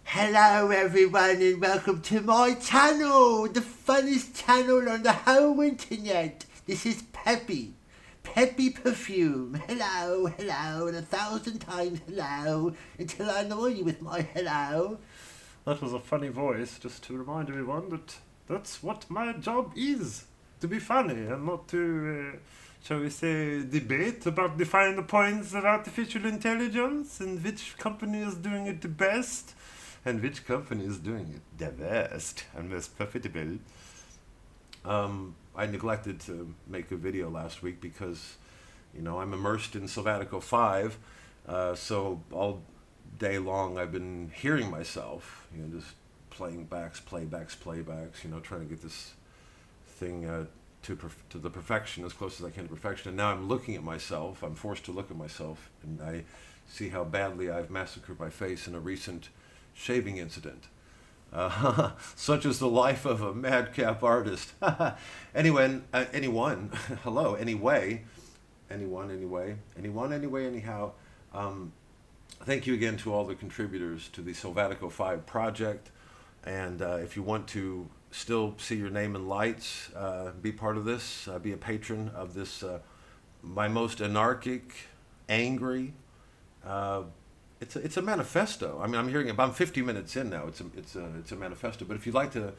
Hello everyone and welcome to my channel, the funnest channel on the whole internet. This is Peppy. Peppy Perfume. Hello, hello, and 1,000 times hello, until I annoy you with my hello. That was a funny voice, just to remind everyone that that's what my job is. To be funny and not to, shall we say, debate about defining the points of artificial intelligence and which company is doing it the best and which company is doing it the best and most profitable. I neglected to make a video last week because, I'm immersed in Selvatico 5, so all day long I've been hearing myself, just playing playbacks, trying to get this thing to the perfection, as close as I can to perfection. And now I'm looking at myself, I'm forced to look at myself, and I see how badly I've massacred my face in a recent shaving incident. Such is the life of a madcap artist. Anyone, hello, anyhow. Thank you again to all the contributors to the Selvatico 5 project. And if you want to still see your name in lights, be part of this, be a patron of this, my most anarchic, angry, it's a manifesto. I mean, I'm hearing about. I'm 50 minutes in now. It's a manifesto. But if you'd like to,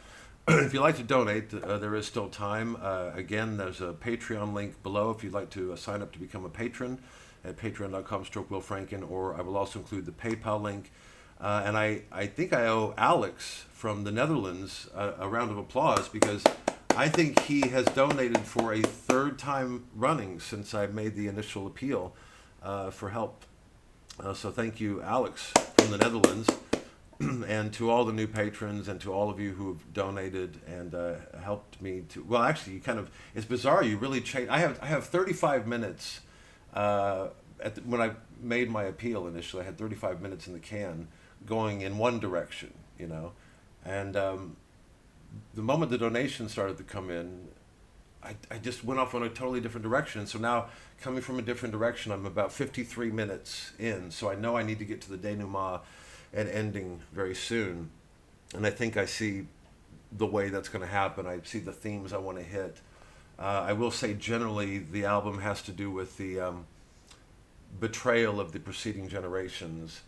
if you'd like to donate, there is still time. Again, there's a Patreon link below if you'd like to sign up to become a patron at patreon.com/Will Franken, or I will also include the PayPal link. And I think I owe Alex from the Netherlands a round of applause because I think he has donated for a third time running since I made the initial appeal for help. So thank you, Alex from the Netherlands, and to all the new patrons and to all of you who have donated and helped me to. Well, actually, it's bizarre. You really changed. I have 35 minutes. When I made my appeal initially, I had 35 minutes in the can, going in one direction, and the moment the donations started to come in, I just went off on a totally different direction. So now, coming from a different direction, I'm about 53 minutes in. So I know I need to get to the denouement and ending very soon. And I think I see the way that's going to happen. I see the themes I want to hit. I will say generally the album has to do with the betrayal of the preceding generations.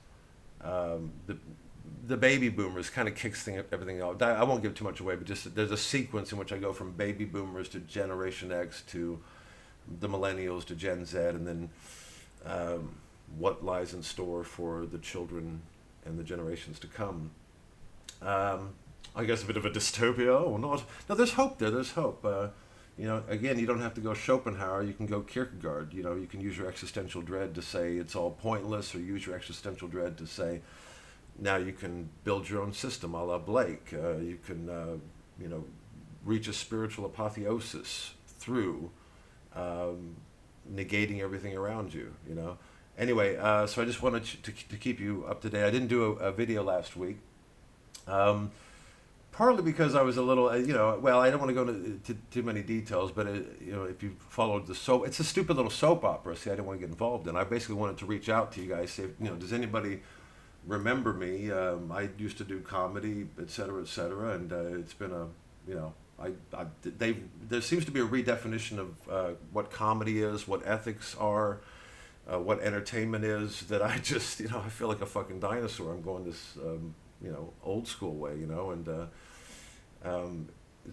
The baby boomers kind of kicks everything out. I won't give too much away, but just there's a sequence in which I go from baby boomers to Generation X to the millennials to Gen Z, and then what lies in store for the children and the generations to come. I guess a bit of a dystopia or not. No, there's hope there. There's hope. Again, you don't have to go Schopenhauer. You can go Kierkegaard. You can use your existential dread to say it's all pointless, or use your existential dread to say, now you can build your own system, a la Blake. You can, reach a spiritual apotheosis through negating everything around you. Anyway, so I just wanted to keep you up to date. I didn't do a video last week. Partly because I was a little, well, I don't want to go into too many details, but, if you followed it's a stupid little soap opera, see, I didn't want to get involved in. I basically wanted to reach out to you guys, say, does anybody remember me? I used to do comedy, et cetera, and it's been there seems to be a redefinition of what comedy is, what ethics are, what entertainment is, that I just, I feel like a fucking dinosaur. I'm going this, old school way,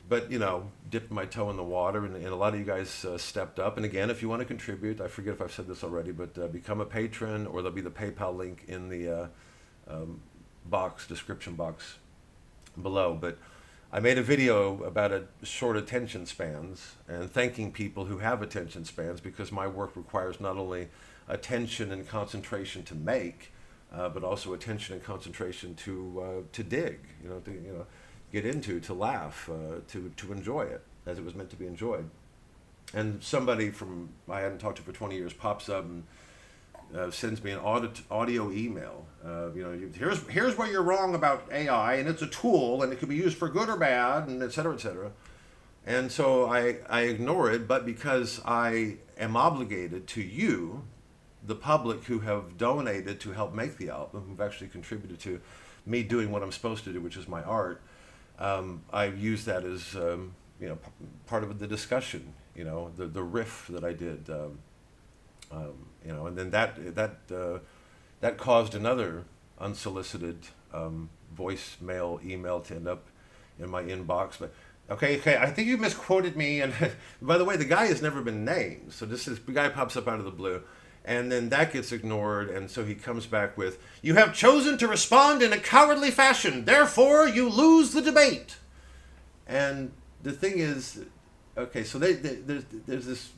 but dipped my toe in the water, and a lot of you guys stepped up. And again, if you want to contribute, I forget if I've said this already, but become a patron, or there'll be the PayPal link in the description box below. But I made a video about short attention spans and thanking people who have attention spans, because my work requires not only attention and concentration to make, but also attention and concentration to dig, to get into, to laugh, to enjoy it as it was meant to be enjoyed. And somebody I hadn't talked to for 20 years pops up and sends me an audio email. Here's where you're wrong about AI, and it's a tool, and it can be used for good or bad, and et cetera, et cetera. And so I ignore it, but because I am obligated to you, the public who have donated to help make the album, who've actually contributed to me doing what I'm supposed to do, which is my art, I use that as part of the discussion. The riff that I did. And then that caused another unsolicited voicemail email to end up in my inbox. But okay, I think you misquoted me. And by the way, the guy has never been named, so this guy pops up out of the blue, and then that gets ignored, and so he comes back with, "You have chosen to respond in a cowardly fashion, therefore you lose the debate." And the thing is, okay, so there's this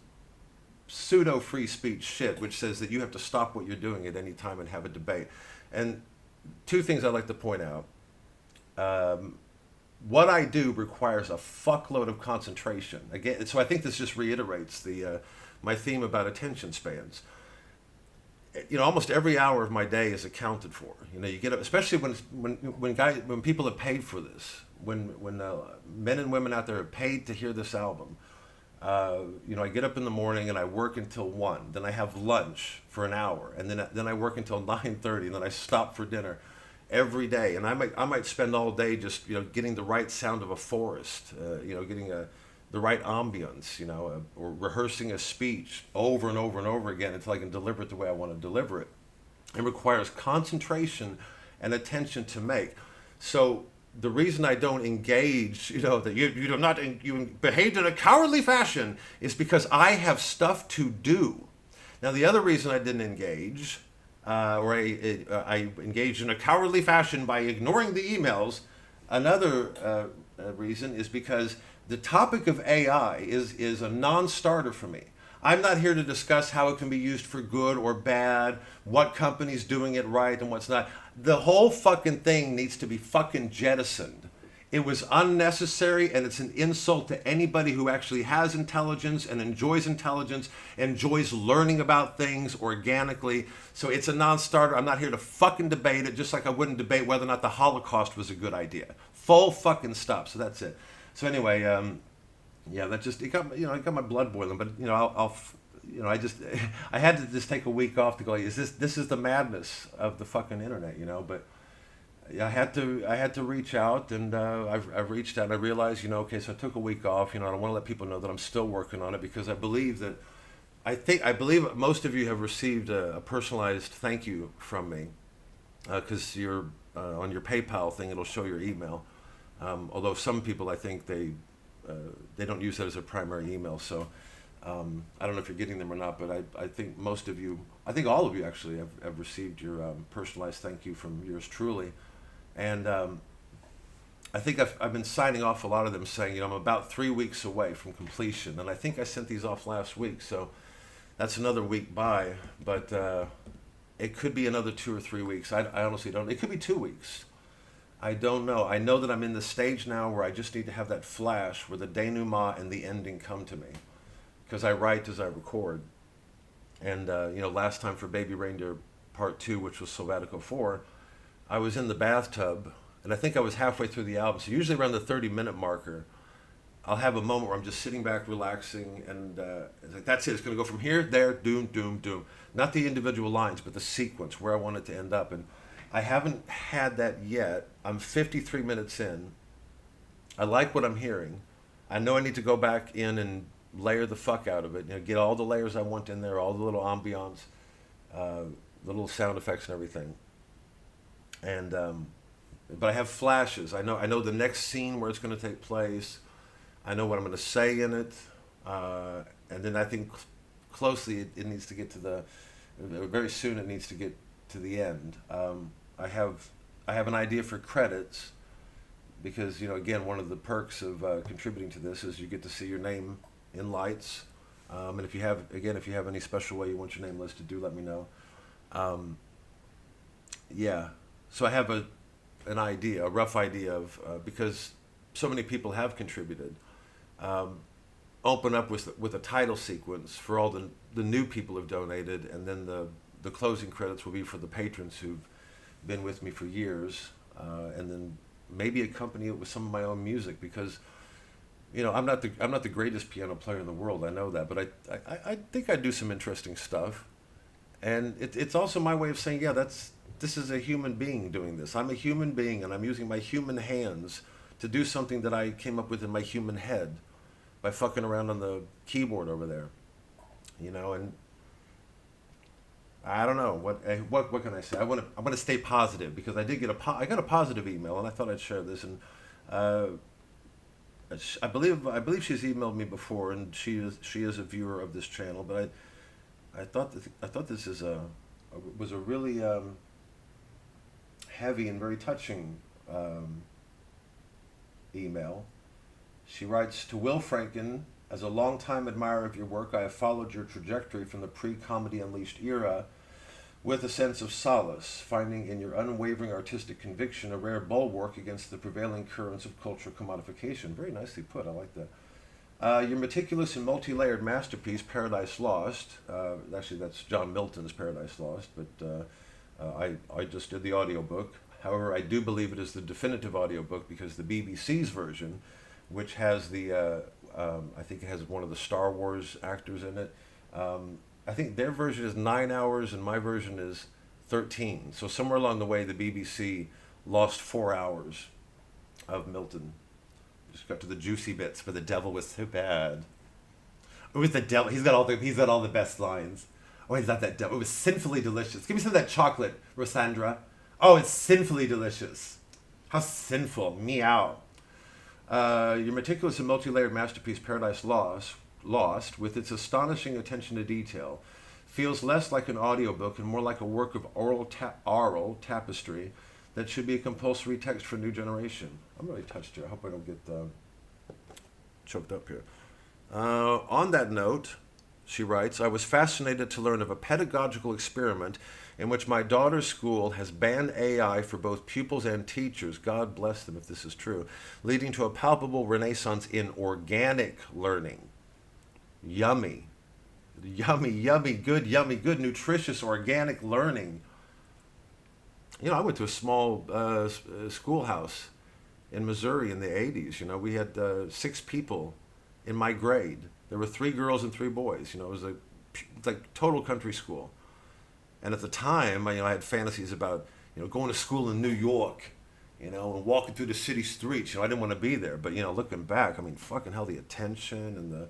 pseudo free speech shit which says that you have to stop what you're doing at any time and have a debate. And two things I'd like to point out. What I do requires a fuckload of concentration. Again, so I think this just reiterates my theme about attention spans. Almost every hour of my day is accounted for. You get up, especially when people have paid for this, when men and women out there are paid to hear this album. I get up in the morning and I work until 1. Then I have lunch for an hour, and then I work until 9:30, and then I stop for dinner every day. And I might spend all day just getting the right sound of a forest, getting the right ambience, or rehearsing a speech over and over and over again until I can deliver it the way I want to deliver it. It requires concentration and attention to make. So the reason I don't engage, that you behaved in a cowardly fashion, is because I have stuff to do. Now, the other reason I didn't engage, or I engaged in a cowardly fashion by ignoring the emails, another reason is because the topic of AI is a non-starter for me. I'm not here to discuss how it can be used for good or bad, what company's doing it right and what's not. The whole fucking thing needs to be fucking jettisoned. It was unnecessary, and it's an insult to anybody who actually has intelligence and enjoys learning about things organically. So it's a non-starter. I'm not here to fucking debate it, just like I wouldn't debate whether or not the Holocaust was a good idea. Full fucking stop. So that's it. So anyway, it got my blood boiling. But I had to just take a week off to go. This is the madness of the fucking internet, But I had to reach out, and I've reached out. And I realized, okay, so I took a week off. I want to let people know that I'm still working on it, because I believe most of you have received a personalized thank you from me, because you're on your PayPal thing, it'll show your email. Although some people, I think they don't use that as a primary email. So I don't know if you're getting them or not, but I think most of you, I think all of you actually have received your personalized thank you from yours truly. And I think I've been signing off a lot of them saying, I'm about 3 weeks away from completion. And I think I sent these off last week, so that's another week by. But it could be another 2 or 3 weeks. I honestly don't. It could be 2 weeks. I don't know. I know that I'm in the stage now where I just need to have that flash where the denouement and the ending come to me, because I write as I record. And last time for Baby Reindeer Part 2, which was Selvatico 4, I was in the bathtub, and I think I was halfway through the album. So usually around the 30-minute marker, I'll have a moment where I'm just sitting back, relaxing, and it's like, that's it. It's going to go from here, there, doom, doom, doom. Not the individual lines, but the sequence, where I want it to end up. And I haven't had that yet. I'm 53 minutes in. I like what I'm hearing. I know I need to go back in and layer the fuck out of it. Get all the layers I want in there, all the little ambiance, the little sound effects and everything. And but I have flashes. I know the next scene where it's going to take place. I know what I'm going to say in it. And then I think closely it needs to get to very soon it needs to get to the end. I have an idea for credits, because again, one of the perks of contributing to this is you get to see your name in lights. And if you have any special way you want your name listed, do let me know. So I have an idea, a rough idea of, because so many people have contributed, open up with a title sequence for all the new people who've donated, and then the closing credits will be for the patrons who've been with me for years, and then maybe accompany it with some of my own music, because I'm not the greatest piano player in the world, I know that, but I think I do some interesting stuff, and it's also my way of saying, this is a human being doing this. I'm a human being, and I'm using my human hands to do something that I came up with in my human head by fucking around on the keyboard over there, and I don't know what can I say. I want to stay positive, because I did get I got a positive email, and I thought I'd share this. And I believe she's emailed me before, and she is a viewer of this channel. But I thought this was a really heavy and very touching email. She writes, to Will Franken, as a longtime admirer of your work, I have followed your trajectory from the pre-Comedy Unleashed era with a sense of solace, finding in your unwavering artistic conviction a rare bulwark against the prevailing currents of cultural commodification. Very nicely put, I like that. Your meticulous and multi-layered masterpiece, Paradise Lost, actually that's John Milton's Paradise Lost, but I just did the audiobook. However, I do believe it is the definitive audiobook, because the BBC's version, which has I think it has one of the Star Wars actors in it. I think their version is 9 hours and my version is 13. So somewhere along the way, the BBC lost 4 hours of Milton. Just got to the juicy bits, but the devil was so bad. It was the devil. He's got all the best lines. Oh, he's not that devil. It was sinfully delicious. Give me some of that chocolate, Rosandra. Oh, it's sinfully delicious. How sinful. Meow. Your meticulous and multi-layered masterpiece, Paradise Lost, with its astonishing attention to detail, feels less like an audiobook and more like a work of oral tapestry that should be a compulsory text for a new generation. I'm really touched here. I hope I don't get choked up here. On that note, she writes, I was fascinated to learn of a pedagogical experiment in which my daughter's school has banned AI for both pupils and teachers, God bless them if this is true, leading to a palpable renaissance in organic learning. Yummy, good, nutritious, organic learning. I went to a small schoolhouse in Missouri in the 80s. We had 6 people in my grade. There were 3 girls and 3 boys. It was like total country school. And at the time, I had fantasies about, going to school in New York, and walking through the city streets. I didn't want to be there. But, looking back, fucking hell, the attention and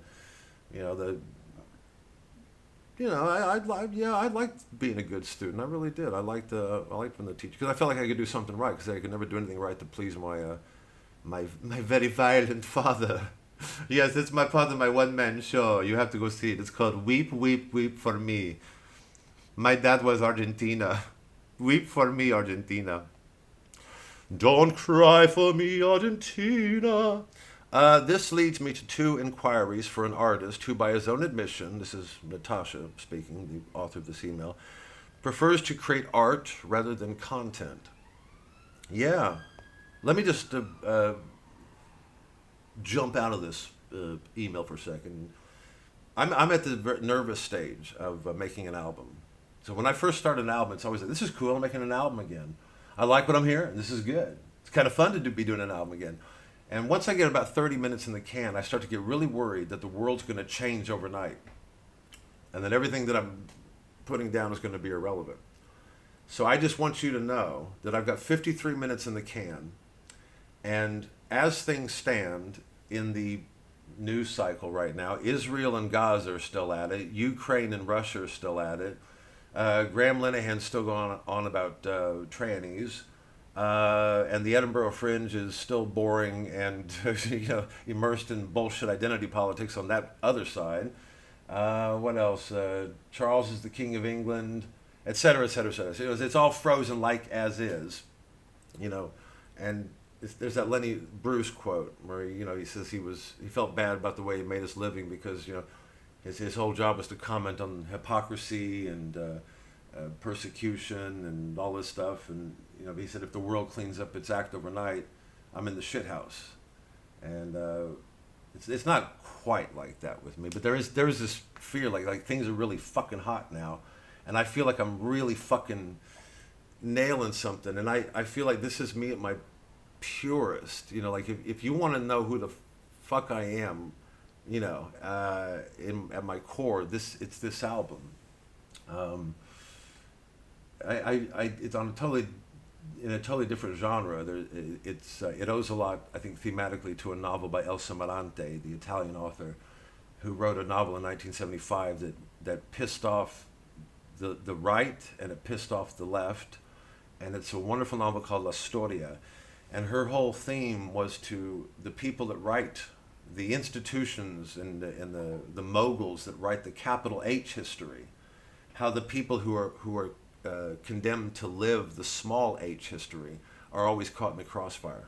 I liked being a good student. I really did. I liked when the teacher, because I felt like I could do something right, because I could never do anything right to please my very violent father. Yes, it's my father, my one-man show. You have to go see it. It's called Weep, Weep, Weep for Me. My dad was Argentina. Weep for me, Argentina. Don't cry for me, Argentina. This leads me to 2 inquiries for an artist who, by his own admission, this is Natasha speaking, the author of this email, prefers to create art rather than content. Yeah. Let me just jump out of this email for a second. I'm at the nervous stage of making an album. So when I first started an album, it's always like, this is cool, I'm making an album again. I like what I'm hearing, this is good. It's kind of fun to be doing an album again. And once I get about 30 minutes in the can, I start to get really worried that the world's going to change overnight. And that everything that I'm putting down is going to be irrelevant. So I just want you to know that I've got 53 minutes in the can. And as things stand in the news cycle right now, Israel and Gaza are still at it. Ukraine and Russia are still at it. Graham Linehan's still going on about trannies. And the Edinburgh Fringe is still boring and immersed in bullshit identity politics on that other side. What else? Charles is the King of England, et cetera, et cetera, et cetera. It's all frozen like as is, and there's that Lenny Bruce quote where he says he felt bad about the way he made his living because his whole job was to comment on hypocrisy and persecution and all this stuff, and he said if the world cleans up its act overnight, I'm in the shit house, and it's not quite like that with me, but there is this fear like things are really fucking hot now, and I feel like I'm really fucking nailing something, and I feel like this is me at my purest, like if you want to know who the fuck I am, at my core, it's this album. it's on a totally in a totally different genre. It owes a lot, I think, thematically to a novel by Elsa Marante, the Italian author, who wrote a novel in 1975 that pissed off the right and it pissed off the left, and it's a wonderful novel called La Storia, and her whole theme was to the people that write the institutions and the moguls that write the capital H history, how the people who are condemned to live the small h history are always caught in the crossfire.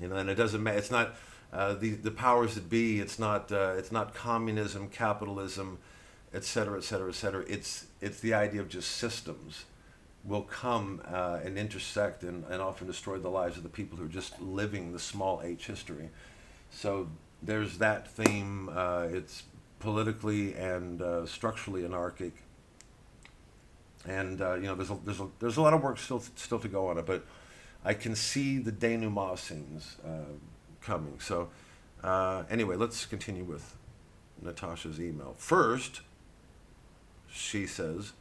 And it doesn't matter. It's not the powers that be. It's not communism, capitalism, et cetera, et cetera, et cetera. It's the idea of just systems will come and intersect and often destroy the lives of the people who are just living the small h history. So there's that theme. It's politically and structurally anarchic. And there's a lot of work still to go on it, but I can see the denouement scenes coming. So anyway, let's continue with Natasha's email. First, she says,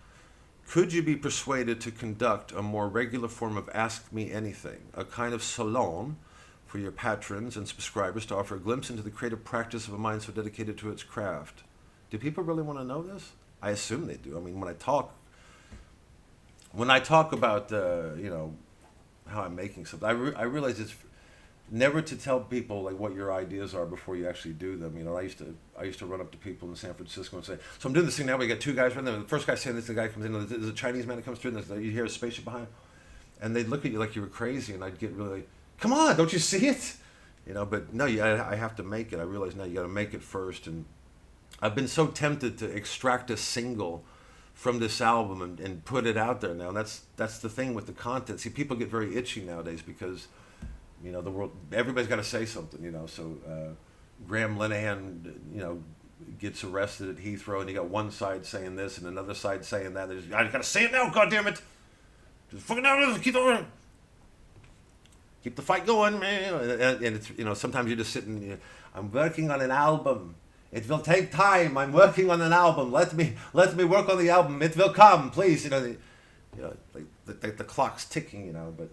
could you be persuaded to conduct a more regular form of Ask Me Anything, a kind of salon for your patrons and subscribers to offer a glimpse into the creative practice of a mind so dedicated to its craft? Do people really want to know this? I assume they do. I mean, when I talk about how I'm making something, I realize it's never to tell people like what your ideas are before you actually do them. I used to run up to people in San Francisco and say, so I'm doing this thing now. We got two guys right there. The first guy saying this, the guy comes in. There's a Chinese man that comes through, and you hear a spaceship behind him, and they'd look at you like you were crazy, and I'd get really, come on, don't you see it? But no, I have to make it. I realize now you got to make it first, and I've been so tempted to extract a single from this album and put it out there now. And that's the thing with the content. See, people get very itchy nowadays because, the world, everybody's got to say something, So Graham Linehan, gets arrested at Heathrow, and you got one side saying this and another side saying that. I got to say it now, goddammit. Just fucking out, keep the fight going, man. And it's, sometimes you're just sitting, I'm working on an album. It will take time. I'm working on an album. Let me work on the album. It will come, please. Like the clock's ticking. But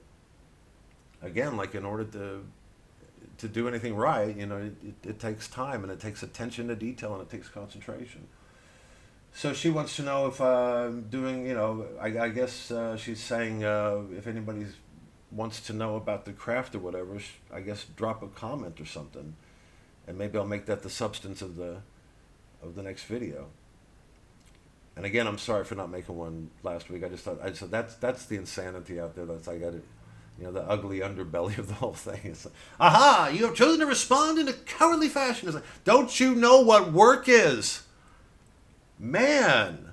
again, like in order to do anything right, it takes time, and it takes attention to detail, and it takes concentration. So she wants to know if I'm doing. I guess she's saying if anybody wants to know about the craft or whatever, I guess drop a comment or something. And maybe I'll make that the substance of the next video. And again, I'm sorry for not making one last week. I just thought that's the insanity out there. That's the ugly underbelly of the whole thing. It's like, aha! You have chosen to respond in a cowardly fashion. It's like, don't you know what work is, man?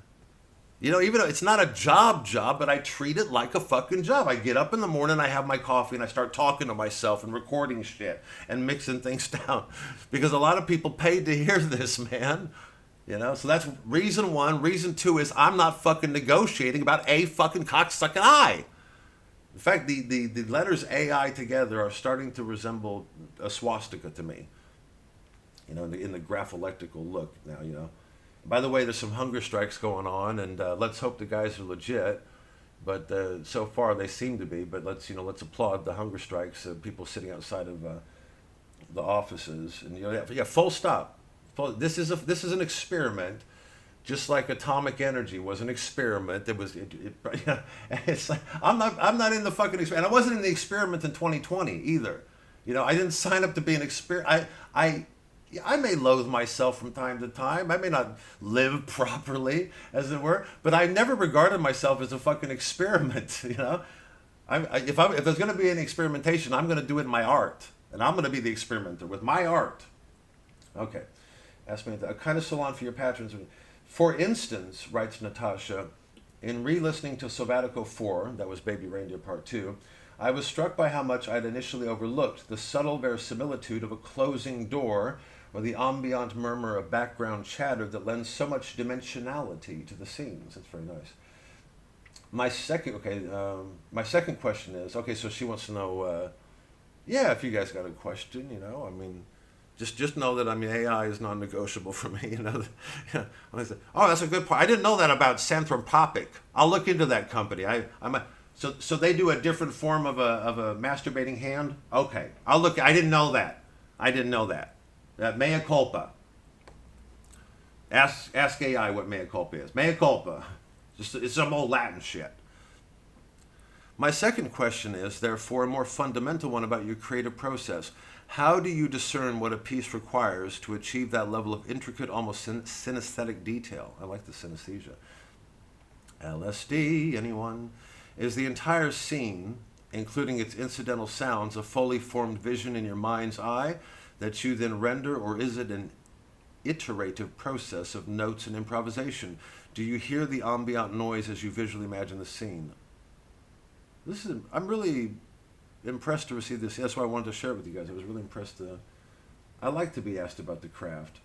Even though it's not a job, but I treat it like a fucking job. I get up in the morning, I have my coffee, and I start talking to myself and recording shit and mixing things down. Because a lot of people paid to hear this, man. So that's reason one. Reason two is I'm not fucking negotiating about a fucking cocksucking I. In fact, the letters AI together are starting to resemble a swastika to me. In the grapholectical look now, By the way, there's some hunger strikes going on, and let's hope the guys are legit. But so far they seem to be. But let's applaud the hunger strikes. People sitting outside of the offices, and full stop. This is an experiment, just like atomic energy was an experiment. It's like I'm not in the fucking experiment. And I wasn't in the experiment in 2020 either. I didn't sign up to be an experiment. I may loathe myself from time to time. I may not live properly, as it were, but I never regarded myself as a fucking experiment. If there's going to be any experimentation, I'm going to do it in my art, and I'm going to be the experimenter with my art. Okay, ask me a kind of salon for your patrons. For instance, writes Natasha, in re-listening to Selvatico 4, that was Baby Reindeer Part 2, I was struck by how much I'd initially overlooked the subtle verisimilitude of a closing door, or the ambient murmur of background chatter that lends so much dimensionality to the scenes. That's very nice. My second question is, so she wants to know, if you guys got a question, Just know that, I mean, AI is non-negotiable for me. You know, when I say, oh, that's a good point. I didn't know that about Santhropopic. I'll look into that company. So they do a different form of a masturbating hand. Okay, I'll look. I didn't know that. I didn't know that. Mea culpa. Ask AI what mea culpa is. Mea culpa. It's some old Latin shit. My second question is, therefore, a more fundamental one about your creative process. How do you discern what a piece requires to achieve that level of intricate, almost synesthetic detail? I like the synesthesia. LSD, anyone? Is the entire scene, including its incidental sounds, a fully formed vision in your mind's eye that you then render, or is it an iterative process of notes and improvisation? Do you hear the ambient noise as you visually imagine the scene? I'm really impressed to receive this. That's why I wanted to share it with you guys. I was really impressed. I like to be asked about the craft,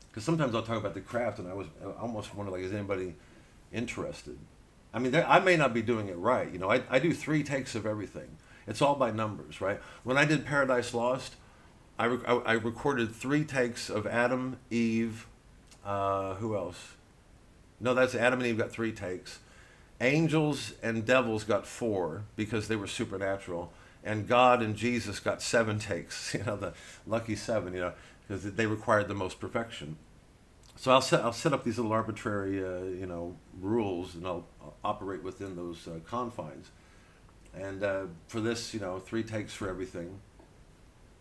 because sometimes I'll talk about the craft and I almost wonder, like, is anybody interested? I mean, I may not be doing it right. You know, I do 3 takes of everything. It's all by numbers, right? When I did Paradise Lost, I recorded 3 takes of Adam, Eve, who else? No, that's Adam and Eve got 3 takes. Angels and devils got 4 because they were supernatural, and God and Jesus got 7 takes. You know, the lucky 7. You know, because they required the most perfection. So I'll set up these little arbitrary, rules, and I'll operate within those confines. And for this, 3 takes for everything.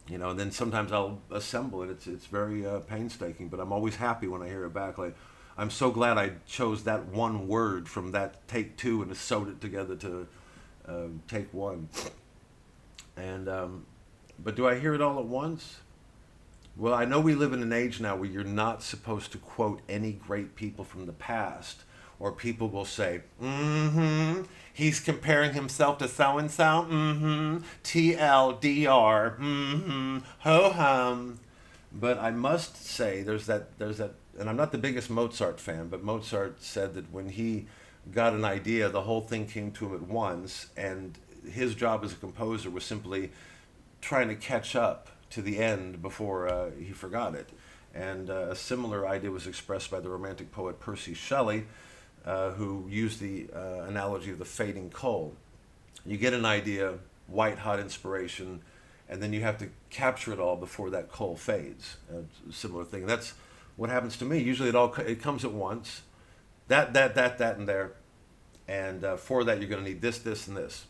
You know, and then sometimes I'll assemble it. It's very painstaking, but I'm always happy when I hear it back. Like, I'm so glad I chose that one word from that take 2 and sewed it together to take 1. And but do I hear it all at once? Well, I know we live in an age now where you're not supposed to quote any great people from the past, or people will say, he's comparing himself to so-and-so, TLDR, ho-hum. But I must say, there's that, and I'm not the biggest Mozart fan, but Mozart said that when he got an idea, the whole thing came to him at once, and his job as a composer was simply trying to catch up to the end before he forgot it. And a similar idea was expressed by the Romantic poet Percy Shelley, who used the analogy of the fading coal. You get an idea, white-hot inspiration, and then you have to capture it all before that coal fades. Similar thing. That's what happens to me. Usually it comes at once. That, and there. And for that, you're going to need this, this, and this.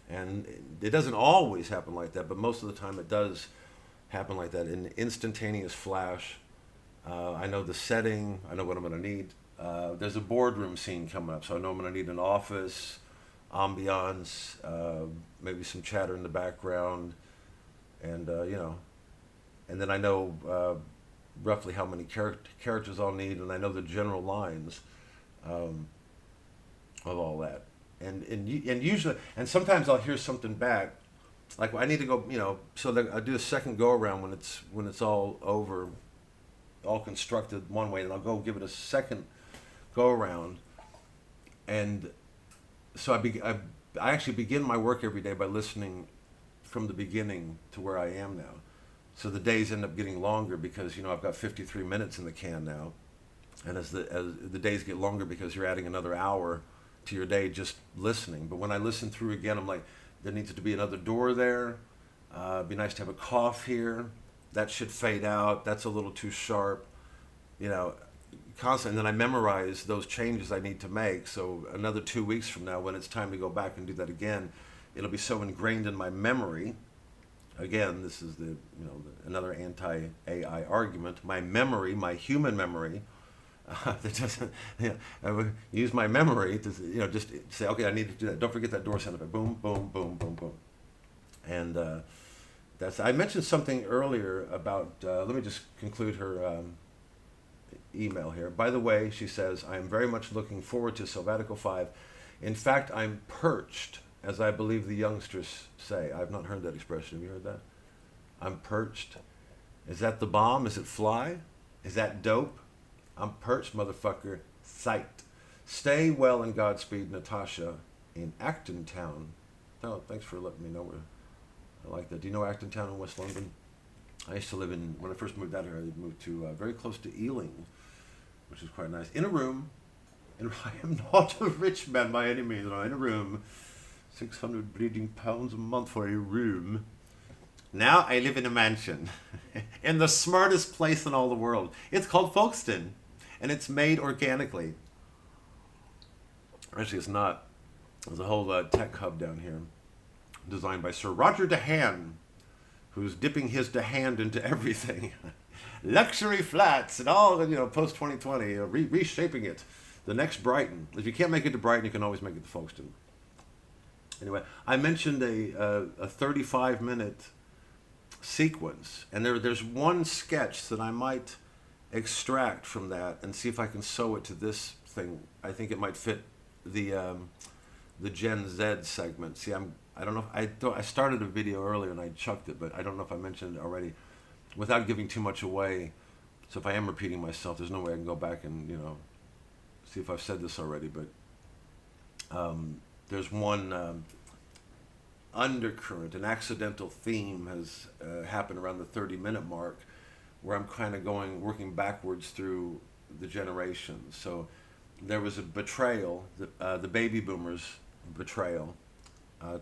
And it doesn't always happen like that, but most of the time it does happen like that. In instantaneous flash, I know the setting, I know what I'm going to need. There's a boardroom scene coming up, so I know I'm going to need an office, ambiance, maybe some chatter in the background, and and then I know roughly how many characters I'll need, and I know the general lines of all that. And usually, and sometimes I'll hear something back, like, well, I need to go, so I do a second go around when it's all over, all constructed one way, and I'll go give it a second go around. And so I actually begin my work every day by listening from the beginning to where I am now. So the days end up getting longer because, I've got 53 minutes in the can now. And as the days get longer, because you're adding another hour to your day just listening. But when I listen through again, I'm like, there needs to be another door there. It'd be nice to have a cough here. That should fade out. That's a little too sharp. Constantly. And then I memorize those changes I need to make. So another 2 weeks from now, when it's time to go back and do that again, it'll be so ingrained in my memory. Again, this is another anti-AI argument. My memory, my human memory, that doesn't, I would use my memory to, just say, okay, I need to do that. Don't forget that door sound effect. Boom, boom, boom, boom, boom. And I mentioned something earlier about, let me just conclude her email here. By the way, she says, I am very much looking forward to Selvatico 5. In fact, I'm perched, as I believe the youngsters say. I've not heard that expression. Have you heard that? I'm perched. Is that the bomb? Is it fly? Is that dope? I'm perched, motherfucker. Psyched. Stay well and Godspeed, Natasha, in Acton Town. Oh, thanks for letting me know. I like that. Do you know Acton Town in West London? I used to live in, when I first moved out here, I moved to very close to Ealing, which is quite nice. In a room, and I am not a rich man by any means, no, in a room, 600 bleeding pounds a month for a room. Now I live in a mansion in the smartest place in all the world. It's called Folkestone, and it's made organically. Actually, it's not. There's a whole tech hub down here, designed by Sir Roger DeHaan, who's dipping his DeHaan into everything. Luxury flats and all, post 2020, reshaping it. The next Brighton. If you can't make it to Brighton, you can always make it to Folkestone. Anyway, I mentioned a 35-minute sequence, and there's one sketch that I might extract from that and see if I can sew it to this thing. I think it might fit the Gen Z segment. See, I don't know. I started a video earlier and I chucked it, but I don't know if I mentioned it already, without giving too much away. So if I am repeating myself, there's no way I can go back and see if I've said this already. But there's one undercurrent, an accidental theme has happened around the 30-minute mark, where I'm kind of working backwards through the generations. So there was a betrayal, the baby boomers' betrayal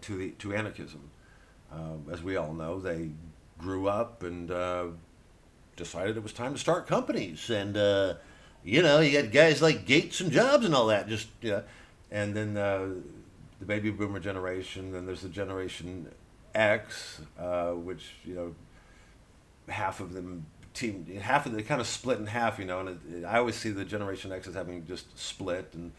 to anarchism. As we all know, they grew up and decided it was time to start companies, and you had guys like Gates and Jobs and all that. And then the baby boomer generation. Then there's the Generation X, which half of them kind of split in half. And I always see the Generation X as having just split. And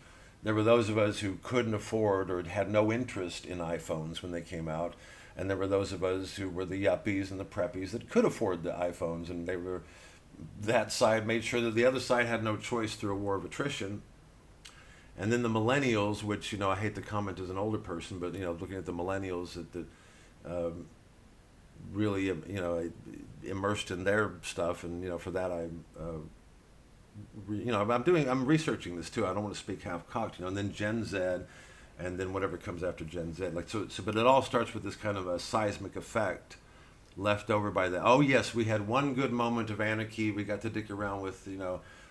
there were those of us who couldn't afford or had no interest in iPhones when they came out, and there were those of us who were the yuppies and the preppies that could afford the iPhones, and that side made sure that the other side had no choice through a war of attrition. And then the millennials, which I hate to comment as an older person, but looking at the millennials that really immersed in their stuff, and for that I'm researching this too. I don't want to speak half-cocked, and then Gen Z, and then whatever comes after Gen Z. But it all starts with this kind of a seismic effect left over by oh yes, we had one good moment of anarchy. We got to dick around with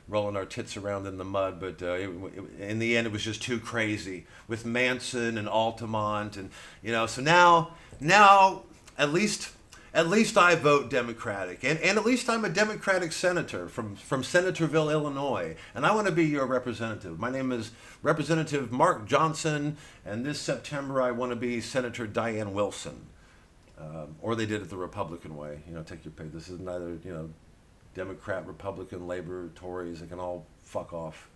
rolling our tits around in the mud, but in the end it was just too crazy with Manson and Altamont, and so now at least I vote Democratic, and at least I'm a Democratic senator from Senatorville, Illinois, and I want to be your representative. My name is Representative Mark Johnson, and this September I want to be Senator Diane Wilson. Or they did it the Republican way, take your pick. This is neither, Democrat, Republican, Labor, Tories. They can all fuck off,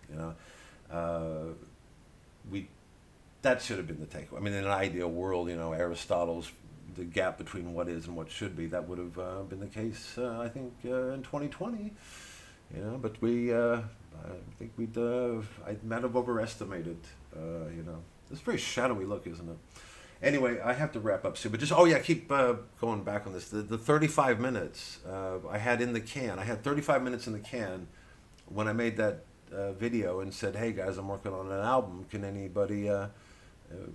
that should have been the takeaway. I mean, in an ideal world, Aristotle's the gap between what is and what should be, that would have been the case, I think, in 2020, but I think I might have overestimated, it's a very shadowy look, isn't it? Anyway, I have to wrap up soon, but keep going back on this. The 35 minutes I had in the can. I had 35 minutes in the can when I made that video and said, hey guys, I'm working on an album. Can anybody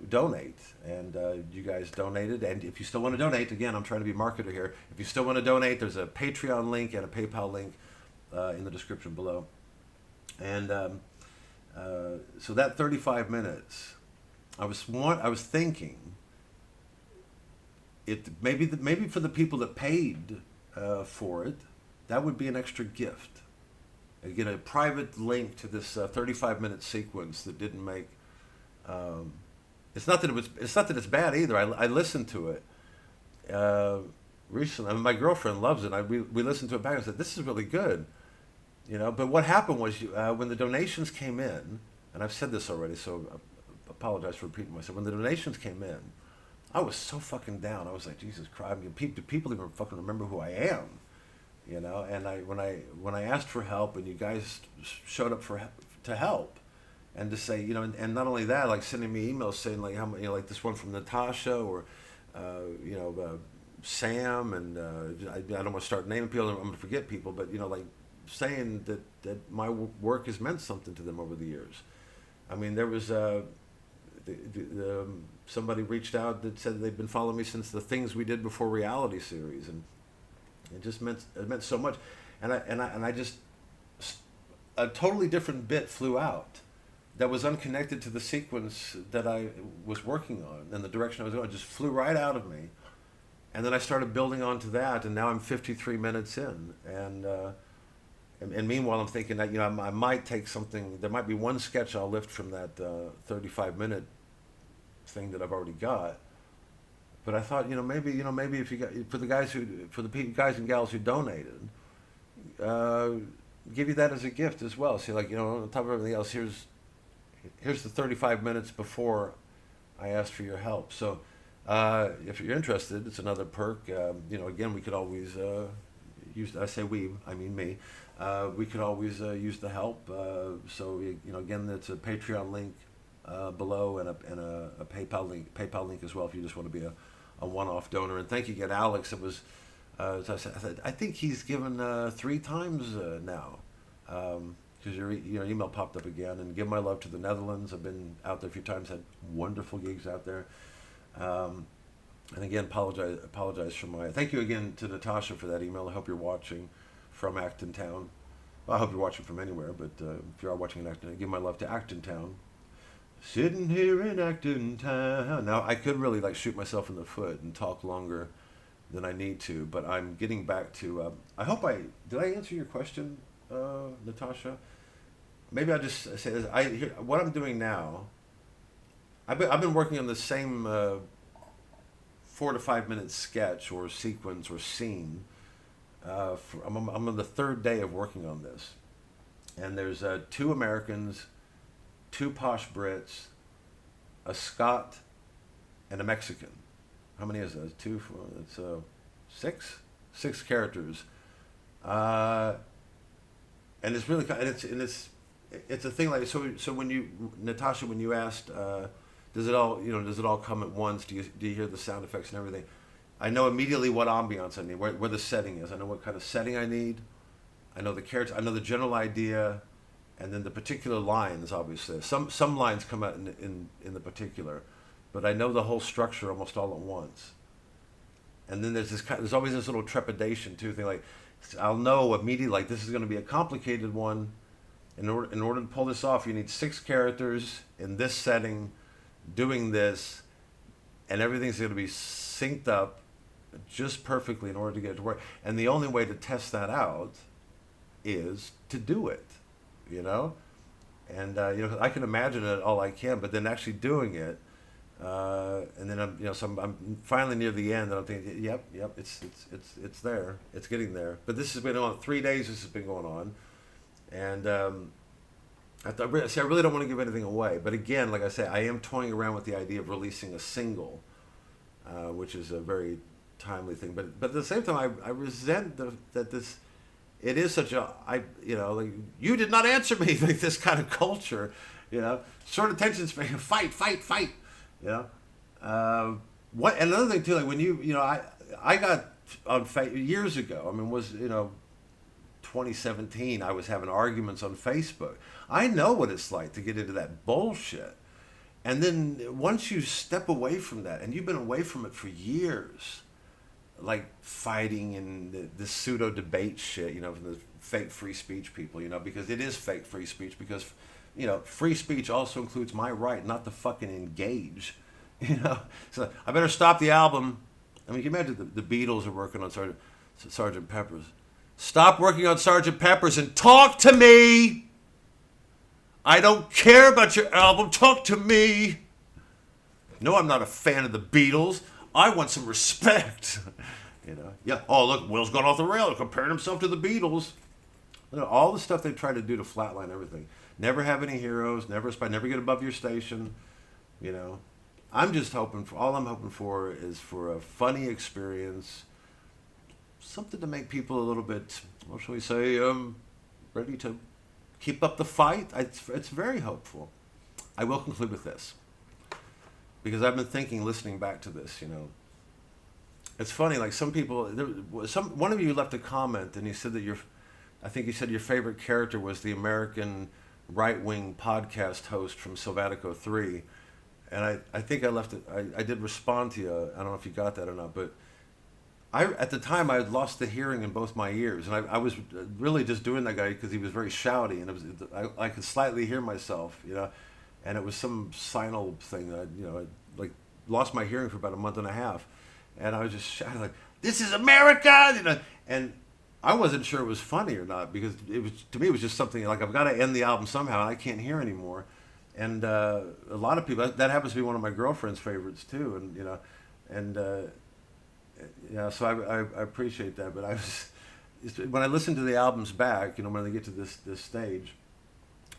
donate? And you guys donated. And if you still want to donate, again, I'm trying to be marketer here. If you still want to donate, there's a Patreon link and a PayPal link in the description below. And so that 35 minutes, I was thinking, maybe for the people that paid for it, that would be an extra gift. Again, a private link to this 35-minute sequence that didn't make. It's not that it's bad either. I listened to it recently. I mean, my girlfriend loves it. We listened to it back and said, this is really good. But what happened was when the donations came in, and I've said this already, so I apologize for repeating myself. When the donations came in, I was so fucking down. I was like, Jesus Christ, do people even fucking remember who I am? And when I asked for help, and you guys showed up to help, and to say, and not only that, like sending me emails saying like how like this one from Natasha, or Sam, and I don't want to start naming people. I'm going to forget people, but like saying that my work has meant something to them over the years. I mean, there was somebody reached out that said they'd been following me since the Things We Did Before reality series, and It meant so much, and I just, a totally different bit flew out that was unconnected to the sequence that I was working on and the direction I was going. It just flew right out of me, and then I started building onto that, and now I'm 53 minutes in, and meanwhile I'm thinking that I might take something. There might be one sketch I'll lift from that 35-minute thing that I've already got. But I thought, maybe if you got, for the guys guys and gals who donated, give you that as a gift as well. So on top of everything else, here's the 35 minutes before I asked for your help. So if you're interested, it's another perk. Again, we could always use. I say we, I mean me. We could always use the help. So again, it's a Patreon link below and a PayPal link as well if you just want to be a one-off donor. And thank you again, Alex. It was, as I said, I think he's given 3 times now, because your email popped up again. And give my love to the Netherlands. I've been out there a few times, had wonderful gigs out there. And again, apologize for my. Thank you again to Natasha for that email. I hope you're watching from Acton Town. Well, I hope you're watching from anywhere, but if you are watching in Acton, give my love to Acton Town. Sitting here in Acton Town. Now, I could really shoot myself in the foot and talk longer than I need to, but I'm getting back to, did I answer your question, Natasha? Maybe I'll just say this. What I'm doing now, I've been working on the same 4 to 5 minute sketch or sequence or scene. I'm on the 3rd day of working on this. And there's 2 Americans, 2 posh Brits, a Scot, and a Mexican. How many is that? 2, 4, it's 6 characters. And it's really, it's a thing so when you, Natasha, when you asked, does it all come at once? Do you hear the sound effects and everything? I know immediately what ambiance I need, where the setting is. I know what kind of setting I need. I know the characters. I know the general idea. And then the particular lines, obviously. Some lines come out in the particular, but I know the whole structure almost all at once. And then there's always this little trepidation too, thing I'll know immediately this is going to be a complicated one. In order to pull this off, you need 6 characters in this setting, doing this, and everything's going to be synced up just perfectly in order to get it to work. And the only way to test that out is to do it. And I can imagine it all I can, but then actually doing it, and then I'm finally near the end, and I'm thinking, yep, it's there, it's getting there. But this has been on 3 days. This has been going on, and I really don't want to give anything away. But again, like I say, I am toying around with the idea of releasing a single, which is a very timely thing. But at the same time, I resent that this. It is such you did not answer me, this kind of culture, short attention span, fight, what, and another thing too, when I got on years ago, was 2017, I was having arguments on Facebook. I know what it's like to get into that bullshit. And then once you step away from that, and you've been away from it for years, fighting in the pseudo debate shit, from the fake free speech people, because it is fake free speech, because free speech also includes my right not to fucking engage, So I better stop the album. Can you imagine the Beatles are working on Sgt. Pepper's? Stop working on Sgt. Pepper's and talk to me. I don't care about your album. Talk to me. No, I'm not a fan of the Beatles. I want some respect. Yeah. Oh, look, Will's gone off the rail, comparing himself to the Beatles. All the stuff they try to do to flatline everything. Never have any heroes. Never get above your station. I'm just hoping for. All I'm hoping for is for a funny experience. Something to make people a little bit, what shall we say, ready to keep up the fight. It's very hopeful. I will conclude with this, because I've been thinking, listening back to this, it's funny, some people, one of you left a comment, and you said that I think you said your favorite character was the American right-wing podcast host from Selvatico 3, and I think I left it, I did respond to you, I don't know if you got that or not, but at the time I had lost the hearing in both my ears, and I was really just doing that guy because he was very shouty, and I could slightly hear myself, and it was some sinal thing that I like lost my hearing for about a month and a half, and I was just shouting like, "This is America," and I wasn't sure it was funny or not because to me it was just something like I've got to end the album somehow, and I can't hear anymore, and a lot of people that happens to be one of my girlfriend's favorites too, and. Yeah, so I appreciate that, but when I listen to the albums back, when they get to this stage,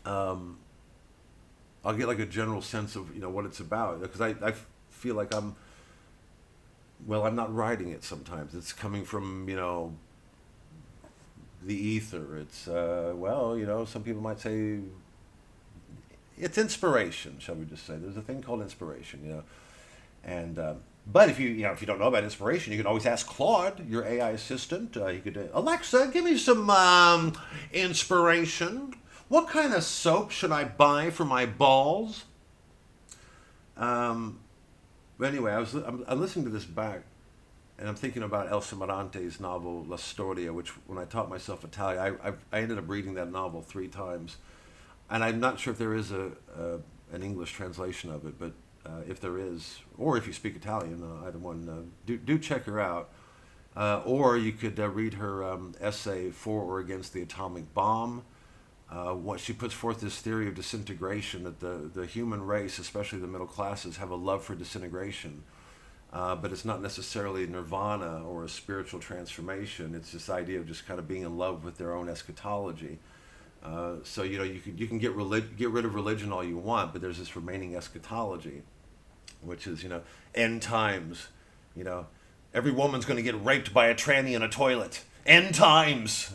I'll get like a general sense of what it's about because I feel like I'm not writing it sometimes. It's coming from the ether. It's some people might say it's inspiration. Shall we just say there's a thing called inspiration, and. But if you don't know about inspiration, you can always ask Claude, your AI assistant. You could Alexa, give me some inspiration. What kind of soap should I buy for my balls? But anyway, I'm listening to this back, and I'm thinking about El Samarante's novel La Storia, which when I taught myself Italian, I ended up reading that novel 3 times, and I'm not sure if there is an English translation of it, but. If there is, or if you speak Italian, either one, do check her out. Or you could read her essay For or Against the Atomic Bomb. What she puts forth this theory of disintegration, that the human race, especially the middle classes, have a love for disintegration. But it's not necessarily nirvana or a spiritual transformation. It's this idea of just kind of being in love with their own eschatology. So you can get rid of religion all you want, but there's this remaining eschatology, which is end times. Every woman's going to get raped by a tranny in a toilet. End times.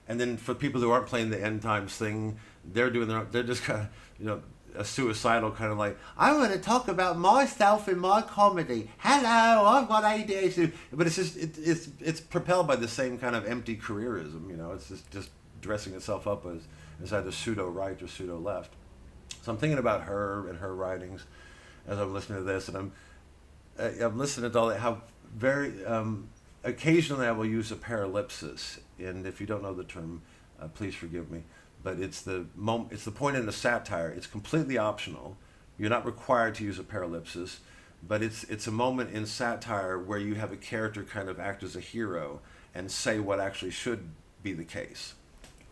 And then for people who aren't playing the end times thing, they're just kind of a suicidal kind of like, I want to talk about myself in my comedy. Hello, I've got ADHD. But it's just it's propelled by the same kind of empty careerism. It's just dressing itself up as either pseudo right or pseudo left. So I'm thinking about her and her writings as I'm listening to this, and I'm listening to all that. How very occasionally I will use a parallipsis, and if you don't know the term, please forgive me. But it's the point in a satire. It's completely optional. You're not required to use a parallipsis, but it's a moment in satire where you have a character kind of act as a hero and say what actually should be the case.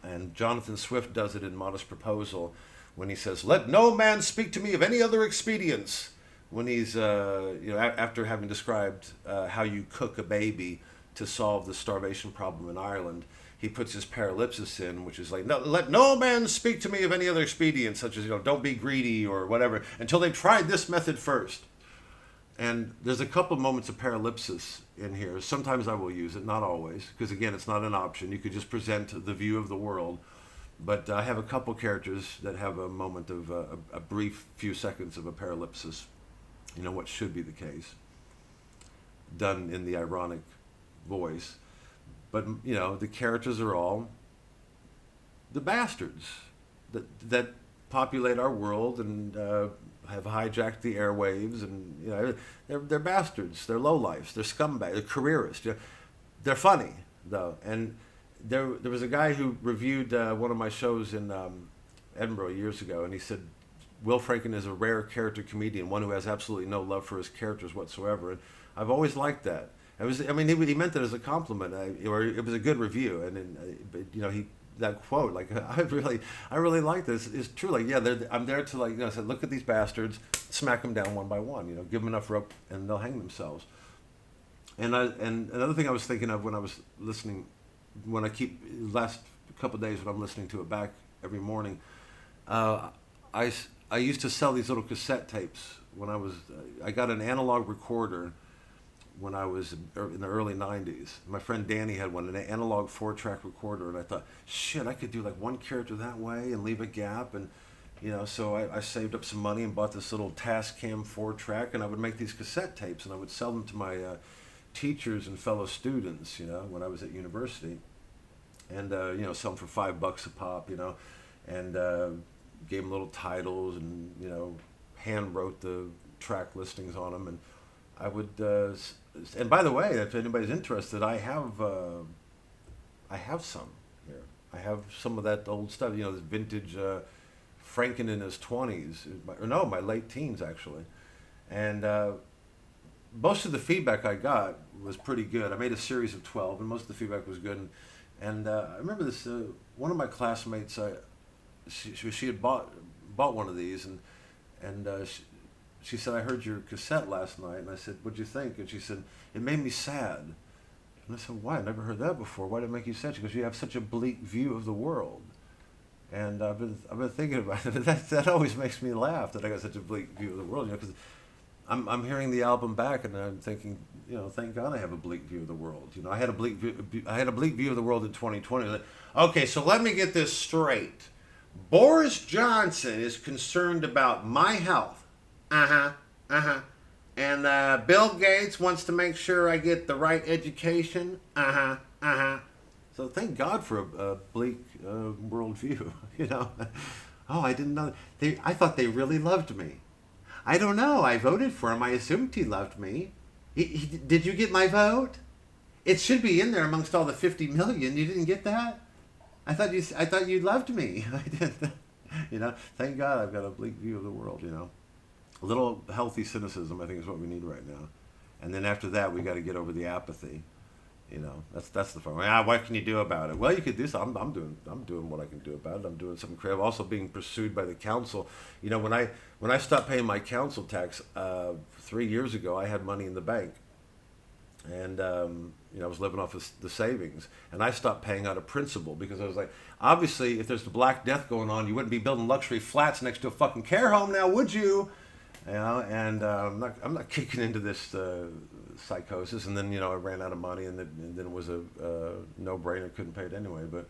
And Jonathan Swift does it in Modest Proposal when he says, "Let no man speak to me of any other expedients." When he's, after having described how you cook a baby to solve the starvation problem in Ireland, he puts his parallipsis in, which is like, no, "Let no man speak to me of any other expedients, such as, don't be greedy or whatever, until they've tried this method first." And there's a couple moments of parallipsis in here. Sometimes I will use it, not always, because again, it's not an option. You could just present the view of the world. But I have a couple characters that have a moment of a brief few seconds of a parallipsis, what should be the case, done in the ironic voice. But, the characters are all the bastards that populate our world and have hijacked the airwaves, and they're bastards, they're lowlifes, they're scumbags, they're careerists. They're funny though, and there was a guy who reviewed one of my shows in Edinburgh years ago, and he said Will Franken is a rare character comedian, one who has absolutely no love for his characters whatsoever, and I've always liked that. He meant it as a compliment, or it was a good review, and that quote, like, I really like this. It's true. Like, yeah, I'm there to say, look at these bastards, smack them down one by one. Give them enough rope, and they'll hang themselves. And another thing I was thinking of when I was listening, last couple of days when I'm listening to it back every morning, I used to sell these little cassette tapes when I got an analog recorder when I was in the early 90s. My friend Danny had one, an analog 4-track recorder, and I thought, shit, I could do like one character that way and leave a gap, and so I saved up some money and bought this little Tascam 4-track, and I would make these cassette tapes, and I would sell them to my teachers and fellow students, when I was at university, and sell them for $5 a pop, and gave them little titles, and hand wrote the track listings on them, and I would and by the way, if anybody's interested, I have some here. I have some of that old stuff. You know, this vintage Franken in his 20s, or no, my late teens actually, and most of the feedback I got was pretty good. I made a series of 12, and most of the feedback was good. And I remember this. One of my classmates, she had bought one of these, and she said, "I heard your cassette last night," and I said, "What'd you think?" And she said, "It made me sad." And I said, "Why? I never heard that before. Why did it make you sad?" She goes, "You have such a bleak view of the world." And I've been thinking about it. That always makes me laugh that I got such a bleak view of the world. You know, because I'm hearing the album back and I'm thinking, you know, thank God I have a bleak view of the world. You know, I had a bleak view of the world in 2020. Okay, so let me get this straight. Boris Johnson is concerned about my health. And Bill Gates wants to make sure I get the right education. So thank God for a bleak worldview. You know. Oh, I didn't know. I thought they really loved me. I don't know. I voted for him. I assumed he loved me. Did you get my vote? It should be in there amongst all the 50 million. You didn't get that? I thought you loved me. I did. You know. Thank God I've got a bleak view of the world. You know, a little healthy cynicism I think is what we need right now, and then after that we got to get over the apathy. You know, that's the fun. What can you do about it? Well, you could do something. I'm doing what I can do about it. I'm doing something creative. Also being pursued by the council. You know, when I stopped paying my council tax 3 years ago, I had money in the bank, and you know, I was living off of the savings, and I stopped paying out of principal because I was like, obviously, if there's the Black Death going on, you wouldn't be building luxury flats next to a fucking care home now, would you? You know, and I'm not kicking into this psychosis. And then, you know, I ran out of money, and then it was a no-brainer. Couldn't pay it anyway. But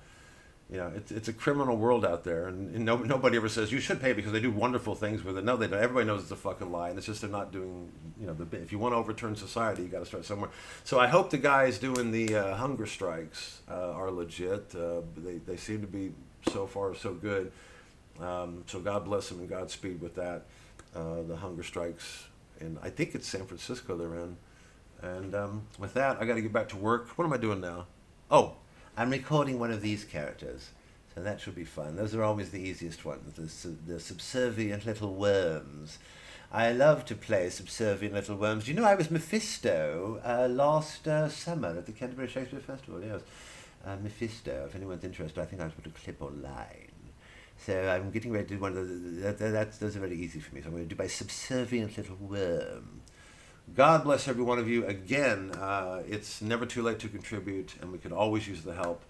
you know, it's a criminal world out there, and nobody ever says you should pay because they do wonderful things with it. No, they don't. Everybody knows it's a fucking lie, and it's just they're not doing. You know, if you want to overturn society, you got to start somewhere. So I hope the guys doing the hunger strikes are legit. They seem to be so far so good. So God bless them and Godspeed with that. The hunger strikes, and I think it's San Francisco they're in. And with that, I got to get back to work. What am I doing now? Oh, I'm recording one of these characters, so that should be fun. Those are always the easiest ones, the subservient little worms. I love to play subservient little worms. You know, I was Mephisto last summer at the Canterbury Shakespeare Festival, yes. Mephisto, if anyone's interested, I think I'll put a clip online. So I'm getting ready to do one of those are very easy for me. So I'm going to do my subservient little worm. God bless every one of you. Again, it's never too late to contribute, and we could always use the help.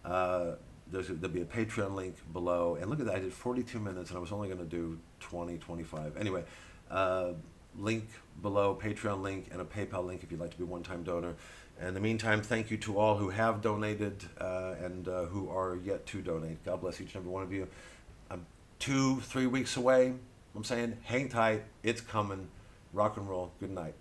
There'll be a Patreon link below. And look at that, I did 42 minutes, and I was only going to do 20, 25. Anyway, link below, Patreon link, and a PayPal link if you'd like to be a one-time donor. And in the meantime, thank you to all who have donated and who are yet to donate. God bless each and every one of you. I'm 2-3 weeks away. I'm saying hang tight. It's coming. Rock and roll. Good night.